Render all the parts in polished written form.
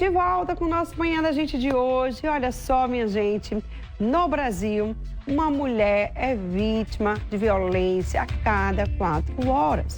de volta com o nosso Manhã da Gente de hoje. Olha só, minha gente, no Brasil, uma mulher é vítima de violência a cada 4 horas.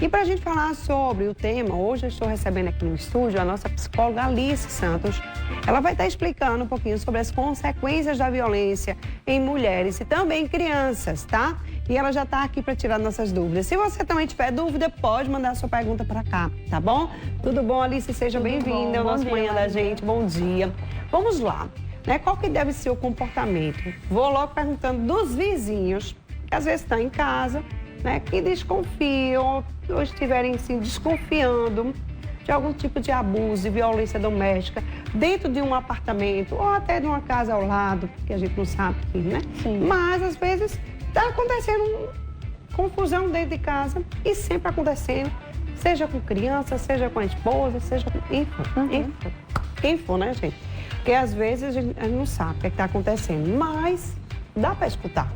E para a gente falar sobre o tema, hoje eu estou recebendo aqui no estúdio a nossa psicóloga Alice Santos. Ela vai estar explicando um pouquinho sobre as consequências da violência em mulheres e também crianças, tá? E ela já está aqui para tirar nossas dúvidas. Se você também tiver dúvida, pode mandar a sua pergunta para cá, tá bom? Tudo bom, Alice? Seja bem-vinda ao nosso Manhã da Gente. Bom dia. Vamos lá, né? Qual que deve ser o comportamento? Vou logo perguntando dos vizinhos, que às vezes estão em casa, né? Que desconfiam ou estiverem assim, desconfiando de algum tipo de abuso e violência doméstica dentro de um apartamento ou até de uma casa ao lado, que a gente não sabe, né? Sim. Mas às vezes está acontecendo confusão dentro de casa e sempre acontecendo, seja com criança, seja com a esposa, seja com quem for, né, gente? Porque às vezes a gente não sabe o que está acontecendo, mas dá para escutar.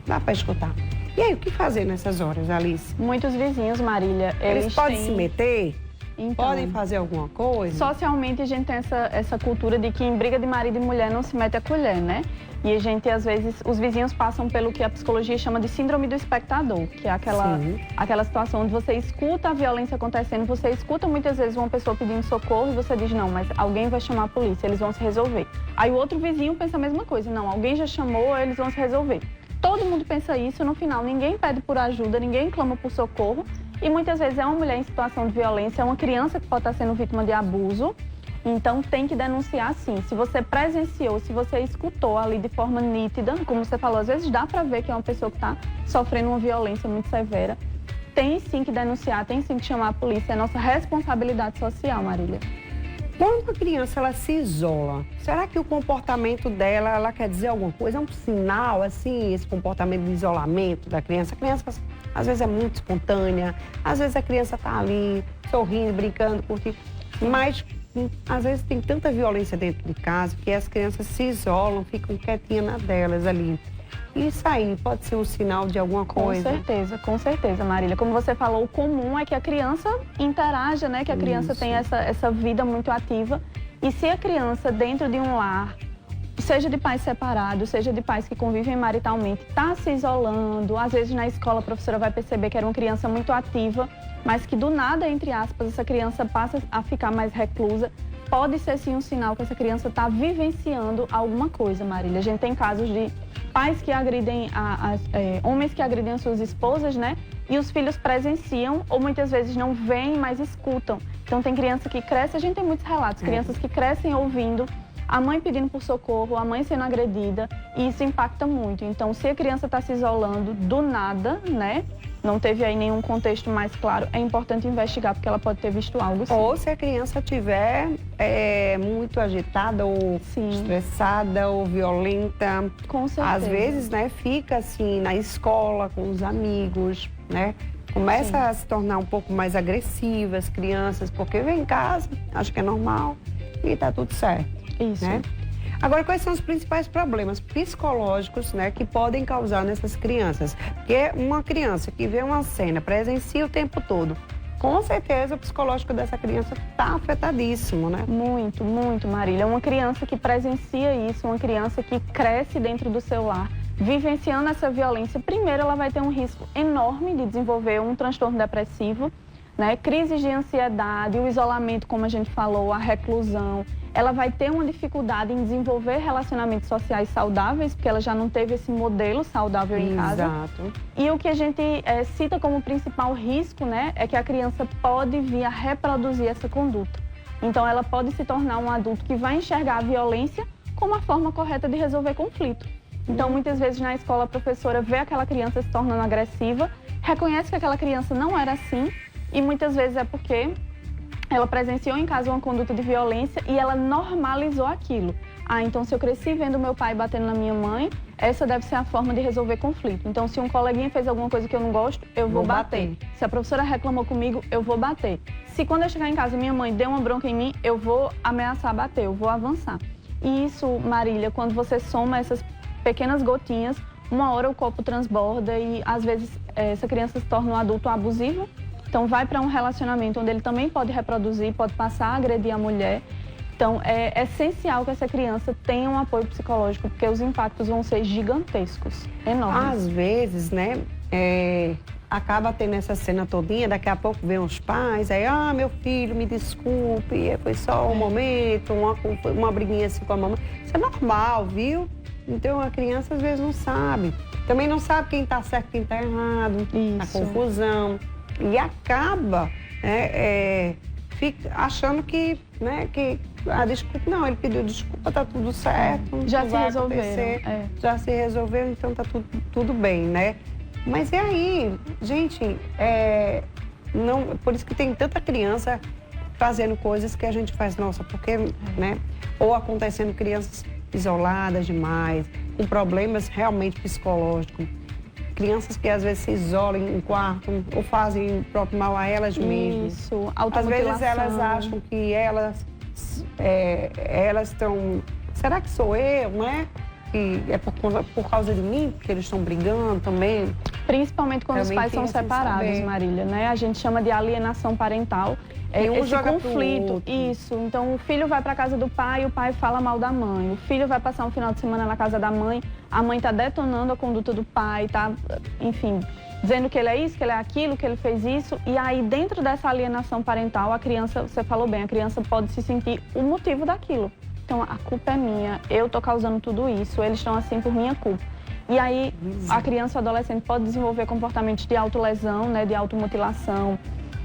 Dá para escutar. E aí, o que fazer nessas horas, Alice? Muitos vizinhos, Marília, Eles podem se meter? Então, podem fazer alguma coisa? Socialmente, a gente tem essa cultura de que em briga de marido e mulher não se mete a colher, né? E a gente, às vezes, os vizinhos passam pelo que a psicologia chama de síndrome do espectador, que é aquela situação onde você escuta a violência acontecendo, você escuta muitas vezes uma pessoa pedindo socorro e você diz, não, mas alguém vai chamar a polícia, eles vão se resolver. Aí o outro vizinho pensa a mesma coisa, não, alguém já chamou, eles vão se resolver. Todo mundo pensa isso, no final ninguém pede por ajuda, ninguém clama por socorro e muitas vezes é uma mulher em situação de violência, é uma criança que pode estar sendo vítima de abuso, então tem que denunciar sim. Se você presenciou, se você escutou ali de forma nítida, como você falou, às vezes dá pra ver que é uma pessoa que está sofrendo uma violência muito severa, tem sim que denunciar, tem sim que chamar a polícia, é nossa responsabilidade social, Marília. Quando a criança ela se isola, será que o comportamento dela, ela quer dizer alguma coisa? É um sinal, assim, esse comportamento de isolamento da criança? A criança, às vezes, é muito espontânea, às vezes a criança está ali, sorrindo, brincando, curtindo, mas às vezes tem tanta violência dentro de casa que as crianças se isolam, ficam quietinhas na delas ali. Isso aí pode ser um sinal de alguma coisa? Com certeza, Marília. Como você falou, o comum é que a criança interaja, né? Que a criança tenha essa vida muito ativa. E se a criança, dentro de um lar, seja de pais separados, seja de pais que convivem maritalmente, está se isolando, às vezes na escola a professora vai perceber que era uma criança muito ativa, mas que do nada, entre aspas, essa criança passa a ficar mais reclusa, pode ser sim um sinal que essa criança está vivenciando alguma coisa, Marília. A gente tem casos de pais que agridem, homens que agridem as suas esposas, né? E os filhos presenciam ou muitas vezes não veem, mas escutam. Então tem criança que cresce, a gente tem muitos relatos, crianças que crescem ouvindo a mãe pedindo por socorro, a mãe sendo agredida, e isso impacta muito. Então, se a criança está se isolando do nada, né? Não teve aí nenhum contexto mais claro, é importante investigar, porque ela pode ter visto algo sim. Ou se a criança estiver muito agitada, ou estressada, ou violenta. Com certeza. Às vezes, né, fica assim na escola, com os amigos, né? Começa a se tornar um pouco mais agressiva as crianças, porque vem em casa, acho que é normal, e tá tudo certo. Isso. Né? Agora, quais são os principais problemas psicológicos, né, que podem causar nessas crianças? Porque uma criança que vê uma cena, presencia o tempo todo, com certeza o psicológico dessa criança está afetadíssimo, né? Muito, muito, Marília. Uma criança que presencia isso, uma criança que cresce dentro do seu lar, vivenciando essa violência, primeiro ela vai ter um risco enorme de desenvolver um transtorno depressivo, né? Crises de ansiedade, o isolamento, como a gente falou, a reclusão. Ela vai ter uma dificuldade em desenvolver relacionamentos sociais saudáveis, porque ela já não teve esse modelo saudável em casa. Exato. E o que a gente cita como principal risco, né, é que a criança pode vir a reproduzir essa conduta. Então, ela pode se tornar um adulto que vai enxergar a violência como a forma correta de resolver conflito. Então, muitas vezes na escola a professora vê aquela criança se tornando agressiva, reconhece que aquela criança não era assim, e muitas vezes é porque ela presenciou em casa uma conduta de violência e ela normalizou aquilo. Ah, então se eu cresci vendo meu pai batendo na minha mãe, essa deve ser a forma de resolver conflito. Então se um coleguinha fez alguma coisa que eu não gosto, eu vou bater. Se a professora reclamou comigo, eu vou bater. Se quando eu chegar em casa minha mãe deu uma bronca em mim, eu vou ameaçar bater, eu vou avançar. E isso, Marília, quando você soma essas pequenas gotinhas, uma hora o copo transborda e às vezes essa criança se torna um adulto abusivo Então, vai para um relacionamento onde ele também pode reproduzir, pode passar a agredir a mulher. Então, é essencial que essa criança tenha um apoio psicológico, porque os impactos vão ser gigantescos, enormes. Às vezes, né, acaba tendo essa cena todinha, daqui a pouco vem os pais, aí, meu filho, me desculpe, foi só um momento, uma briguinha assim com a mamãe. Isso é normal, viu? Então, a criança às vezes não sabe. Também não sabe quem tá certo, quem tá errado, a confusão. E acaba fica achando que, né, que a desculpa, não, ele pediu desculpa, tá tudo certo. Já se resolveu. Já se resolveu, então tá tudo bem, né? Mas e aí, gente, não, por isso que tem tanta criança fazendo coisas que a gente faz, nossa, porque, né? Ou acontecendo crianças isoladas demais, com problemas realmente psicológicos. Crianças que às vezes se isolam em um quarto ou fazem o próprio mal a elas mesmas. Isso, às vezes elas acham que elas estão... Será que sou eu, né? Que é por causa de mim que eles estão brigando também? Principalmente quando também os pais são separados, Marília, né? A gente chama de alienação parental. Esse conflito, isso. Então, o filho vai para casa do pai, o pai fala mal da mãe. O filho vai passar um final de semana na casa da mãe, a mãe está detonando a conduta do pai, tá, enfim, dizendo que ele é isso, que ele é aquilo, que ele fez isso. E aí, dentro dessa alienação parental, a criança, você falou bem, a criança pode se sentir o motivo daquilo. Então, a culpa é minha, eu tô causando tudo isso, eles estão assim por minha culpa. E aí, a criança ou adolescente pode desenvolver comportamentos de autolesão, né, de automutilação,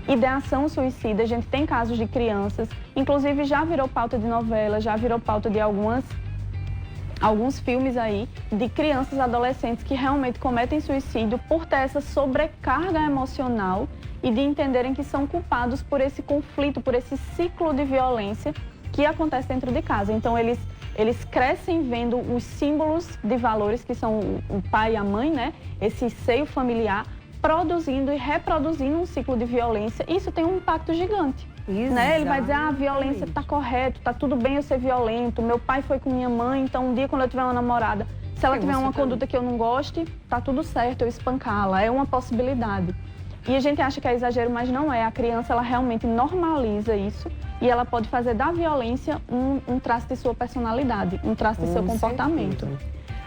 ideação suicida. A gente tem casos de crianças, inclusive já virou pauta de novela, já virou pauta de alguns filmes aí, de crianças e adolescentes que realmente cometem suicídio por ter essa sobrecarga emocional e de entenderem que são culpados por esse conflito, por esse ciclo de violência que acontece dentro de casa. Então, eles crescem vendo os símbolos de valores que são o pai e a mãe, né? Esse seio familiar, produzindo e reproduzindo um ciclo de violência. Isso tem um impacto gigante, né? Ele vai dizer, a violência está correto, está tudo bem eu ser violento, meu pai foi com minha mãe, então um dia quando eu tiver uma namorada, se ela tiver uma conduta que eu não goste, tá tudo certo eu espancá-la, é uma possibilidade. E a gente acha que é exagero, mas não é. A criança, ela realmente normaliza isso e ela pode fazer da violência um traço de sua personalidade, um traço de seu comportamento.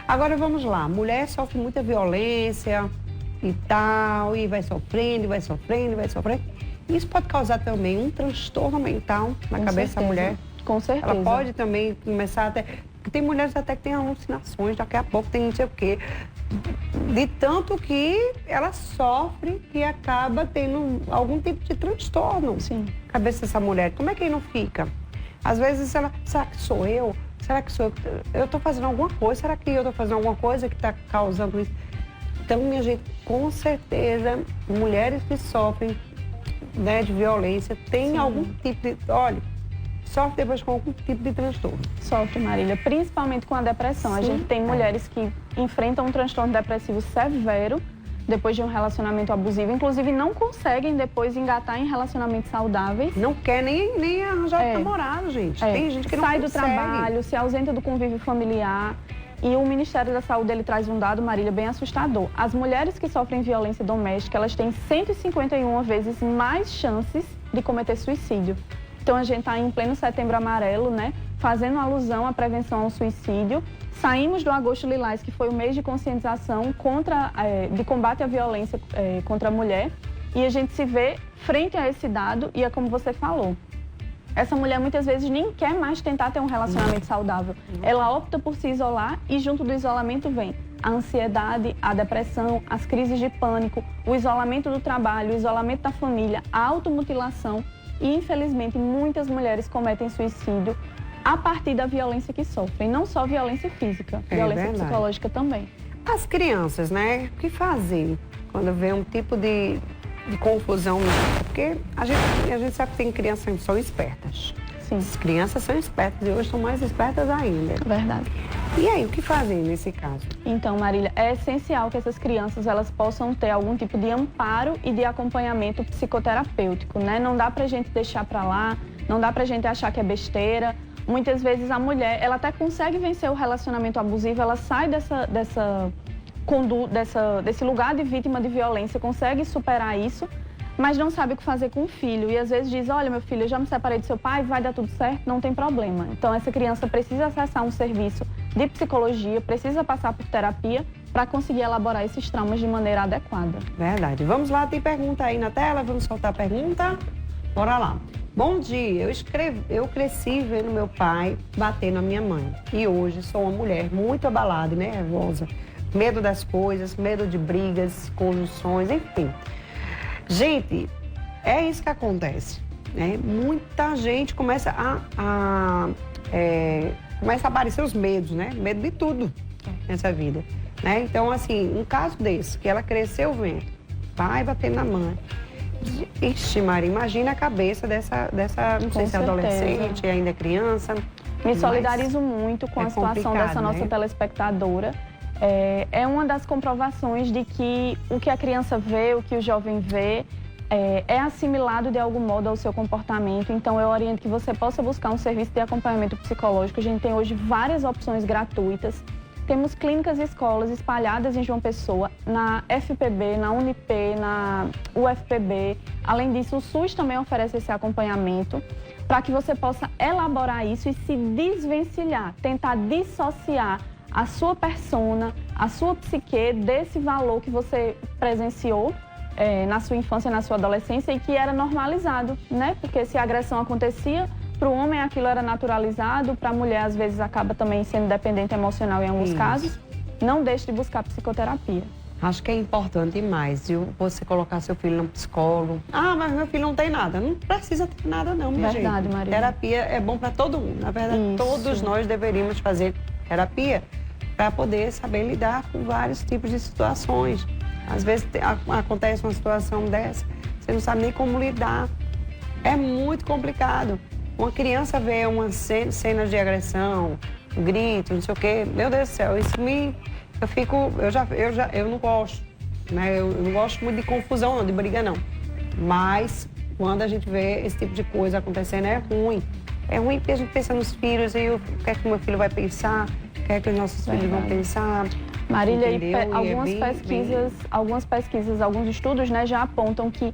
Agora vamos lá, a mulher sofre muita violência e tal, e vai sofrendo, vai sofrendo, vai sofrendo. Isso pode causar também um transtorno mental na cabeça da mulher. Com certeza. Ela pode também começar até... Tem mulheres até que têm alucinações, daqui a pouco tem não sei o quê. De tanto que ela sofre que acaba tendo algum tipo de transtorno. Sim. Na cabeça dessa mulher. Como é que não fica? Às vezes ela... Será que sou eu? Será que sou eu? Eu estou fazendo alguma coisa? Será que eu estou fazendo alguma coisa que está causando isso? Então, minha gente, com certeza, mulheres que sofrem, né, de violência têm algum tipo de... Olha, sofre depois com algum tipo de transtorno. Sofre, Marília, principalmente com a depressão. A gente tem mulheres que enfrentam um transtorno depressivo severo depois de um relacionamento abusivo. Inclusive, não conseguem depois engatar em relacionamentos saudáveis. Não quer nem arranjar namorado, gente. Tem gente que não sai consegue. do trabalho, se ausenta do convívio familiar. E o Ministério da Saúde, ele traz um dado, Marília, bem assustador. As mulheres que sofrem violência doméstica, elas têm 151 vezes mais chances de cometer suicídio. Então, a gente está em pleno Setembro Amarelo, né? Fazendo alusão à prevenção ao suicídio. Saímos do Agosto Lilás, que foi o mês de conscientização de combate à violência contra a mulher. E a gente se vê frente a esse dado e é como você falou. Essa mulher muitas vezes nem quer mais tentar ter um relacionamento saudável. Ela opta por se isolar e junto do isolamento vem a ansiedade, a depressão, as crises de pânico, o isolamento do trabalho, o isolamento da família, a automutilação. E, infelizmente, muitas mulheres cometem suicídio a partir da violência que sofrem. Não só violência física, violência psicológica também. As crianças, né? O que fazer quando vê um tipo de confusão? Porque a gente sabe que tem crianças que são espertas. Sim. As crianças são espertas e hoje estão mais espertas ainda. Verdade. E aí, o que fazer nesse caso? Então, Marília, é essencial que essas crianças elas possam ter algum tipo de amparo e de acompanhamento psicoterapêutico, né? Não dá pra gente deixar pra lá, não dá pra gente achar que é besteira. Muitas vezes a mulher, ela até consegue vencer o relacionamento abusivo, ela sai desse lugar de vítima de violência, consegue superar isso, mas não sabe o que fazer com o filho. E às vezes diz, olha, meu filho, eu já me separei do seu pai, vai dar tudo certo, não tem problema. Então essa criança precisa acessar um serviço de psicologia, precisa passar por terapia para conseguir elaborar esses traumas de maneira adequada. Verdade. Vamos lá, tem pergunta aí na tela, vamos soltar a pergunta? Bora lá. Bom dia, eu cresci vendo meu pai bater na minha mãe. E hoje sou uma mulher muito abalada e nervosa. Medo das coisas, medo de brigas, conjunções, enfim. Gente, é isso que acontece, né? Muita gente começa começa a aparecer os medos, né? Medo de tudo nessa vida, né? Então, assim, um caso desse, que ela cresceu vendo, pai batendo na mãe. Ixi, Maria, imagina a cabeça dessa não sei se é adolescente, ainda criança. Me solidarizo muito com a situação dessa nossa telespectadora. É uma das comprovações de que o que a criança vê, o que o jovem vê, é assimilado de algum modo ao seu comportamento. Então, eu oriento que você possa buscar um serviço de acompanhamento psicológico. A gente tem hoje várias opções gratuitas. Temos clínicas e escolas espalhadas em João Pessoa, na FPB, na Unip, na UFPB. Além disso, o SUS também oferece esse acompanhamento para que você possa elaborar isso e se desvencilhar, tentar dissociar a sua persona, a sua psique desse valor que você presenciou na sua infância, na sua adolescência e que era normalizado, né? Porque se a agressão acontecia, para o homem aquilo era naturalizado, para a mulher às vezes acaba também sendo dependente emocional em alguns casos. Não deixe de buscar psicoterapia. Acho que é importante demais, viu? Você colocar seu filho no psicólogo. Ah, mas meu filho não tem nada. Não precisa ter nada não, minha gente. Verdade, Maria. Terapia é bom para todo mundo. Na verdade, todos nós deveríamos fazer terapia para poder saber lidar com vários tipos de situações. Às vezes acontece uma situação dessa, você não sabe nem como lidar. É muito complicado. Uma criança vê uma cena de agressão, grito, não sei o quê. Meu Deus do céu, isso eu não gosto, né? Eu não gosto muito de confusão, não, de briga, não. Mas quando a gente vê esse tipo de coisa acontecendo, é ruim. É ruim porque a gente pensa nos filhos e o que é que o meu filho vai pensar, o que é que os nossos filhos vão pensar. Marília, algumas pesquisas, alguns estudos, né, já apontam que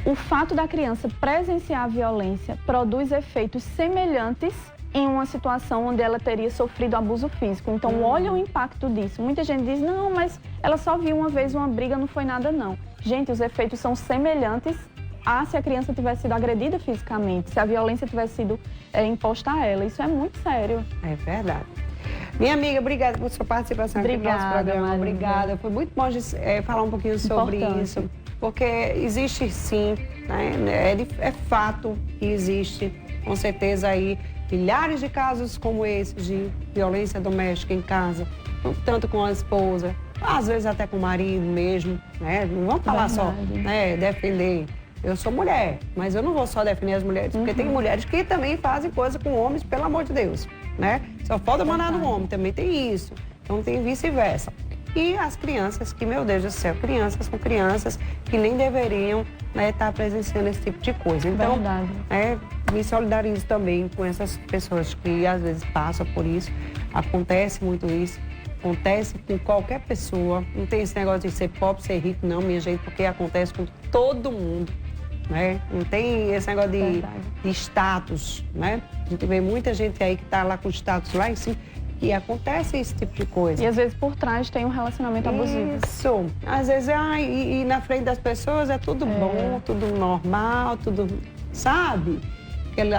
o fato da criança presenciar a violência produz efeitos semelhantes em uma situação onde ela teria sofrido abuso físico. Então, olha o impacto disso. Muita gente diz, não, mas ela só viu uma vez uma briga, não foi nada, não. Gente, os efeitos são semelhantes a se a criança tivesse sido agredida fisicamente, se a violência tivesse sido imposta a ela. Isso é muito sério. É verdade. Minha amiga, obrigada por sua participação aqui no nosso programa. Maria. Obrigada. Foi muito bom falar um pouquinho sobre isso. Porque existe sim, né? É fato que existe, com certeza aí, milhares de casos como esse de violência doméstica em casa, tanto com a esposa, às vezes até com o marido mesmo, né? Não vamos falar só, né, defender. Eu sou mulher, mas eu não vou só defender as mulheres, porque tem mulheres que também fazem coisa com homens, pelo amor de Deus, né? Só falta mandar no homem, também tem isso. Então tem vice-versa. E as crianças, que, meu Deus do céu, crianças são crianças que nem deveriam estar presenciando esse tipo de coisa. Então, me solidarizo também com essas pessoas que às vezes passam por isso. Acontece muito isso. Acontece com qualquer pessoa. Não tem esse negócio de ser pobre, ser rico, não, minha gente, porque acontece com todo mundo, né? Não tem esse negócio de status, né? A gente vê muita gente aí que está lá com status lá em cima. E acontece esse tipo de coisa. E às vezes por trás tem um relacionamento abusivo. Isso. Às vezes, e na frente das pessoas é tudo bom, tudo normal, tudo, sabe?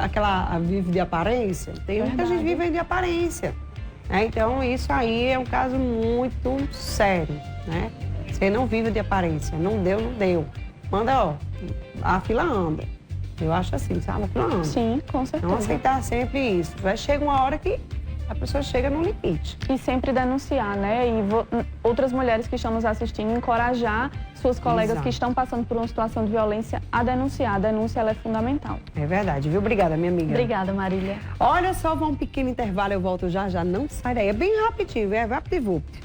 Aquela vive de aparência. Tem muita gente vive de aparência. Né? Então, isso aí é um caso muito sério, né? Você não vive de aparência. Não deu, não deu. Manda, a fila anda. Eu acho assim, sabe? A fila anda. Sim, com certeza. Não aceitar sempre isso. Vai chegar uma hora que a pessoa chega no limite. E sempre denunciar, né? E outras mulheres que estão nos assistindo, encorajar suas colegas que estão passando por uma situação de violência a denunciar. A denúncia, ela é fundamental. É verdade, viu? Obrigada, minha amiga. Obrigada, Marília. Olha só, vamos um pequeno intervalo, eu volto já. Não sai daí. É bem rapidinho, é rápido e vupt.